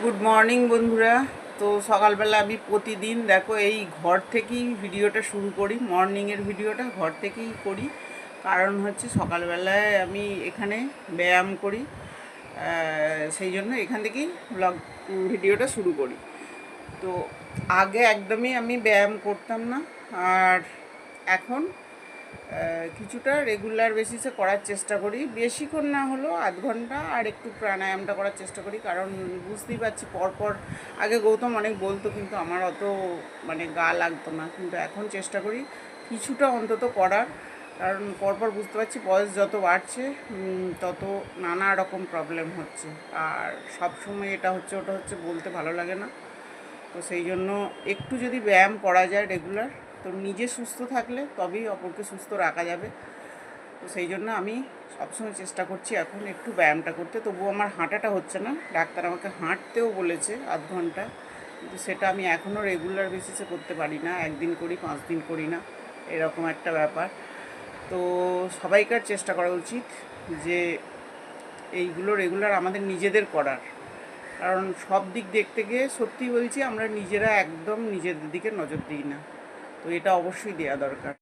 Good morning বন্ধুরা। তো সকালবেলা আমি প্রতিদিন দেখো এই ঘর থেকেই ভিডিওটা শুরু করি, মর্নিংয়ের ভিডিওটা ঘর থেকেই করি। কারণ হচ্ছে সকালবেলায় আমি এখানে ব্যায়াম করি, সেই জন্য এখান থেকেই ব্লগ ভিডিওটা শুরু করি। তো আগে একদমই আমি ব্যায়াম করতাম না, আর এখন কিছুটা রেগুলার বেসিসে করার চেষ্টা করি, বেশিক্ষণ না হলেও আধ ঘন্টা, আর একটু প্রাণায়ামটা করার চেষ্টা করি। কারণ বুঝতেই পারছি পরপর আগে গৌতম অনেক বলতো, কিন্তু আমার অত গা লাগতো না, কিন্তু এখন চেষ্টা করি কিছুটা অন্তত করার। কারণ পরপর বুঝতে পারছি বয়স যত বাড়ছে তত নানা রকম প্রবলেম হচ্ছে, আর সব সময় এটা হচ্ছে ওটা হচ্ছে বলতে ভালো লাগে না। তো সেই জন্য একটু যদি ব্যায়াম করা যায় রেগুলার, তো নিজে সুস্থ থাকলে তবেই অপরকে সুস্থ রাখা যাবে। তো সেই জন্য আমি সবসময় চেষ্টা করছি এখন একটু ব্যায়ামটা করতে। তবুও আমার হাঁটাটা হচ্ছে না, ডাক্তার আমাকে হাঁটতেও বলেছে আধ ঘন্টা, কিন্তু সেটা আমি এখনও রেগুলার বেসিসে করতে পারি না। একদিন করি, 5 দিন করি না, এরকম একটা ব্যাপার। তো সবাইকার চেষ্টা করা উচিত যে এইগুলো রেগুলার আমাদের নিজেদের করার। কারণ সব দিক দেখতে গিয়ে সত্যি বলছি, আমরা নিজেরা একদম নিজেদের দিকে নজর দিই না, তো এটা অবশ্যই দেওয়া দরকার।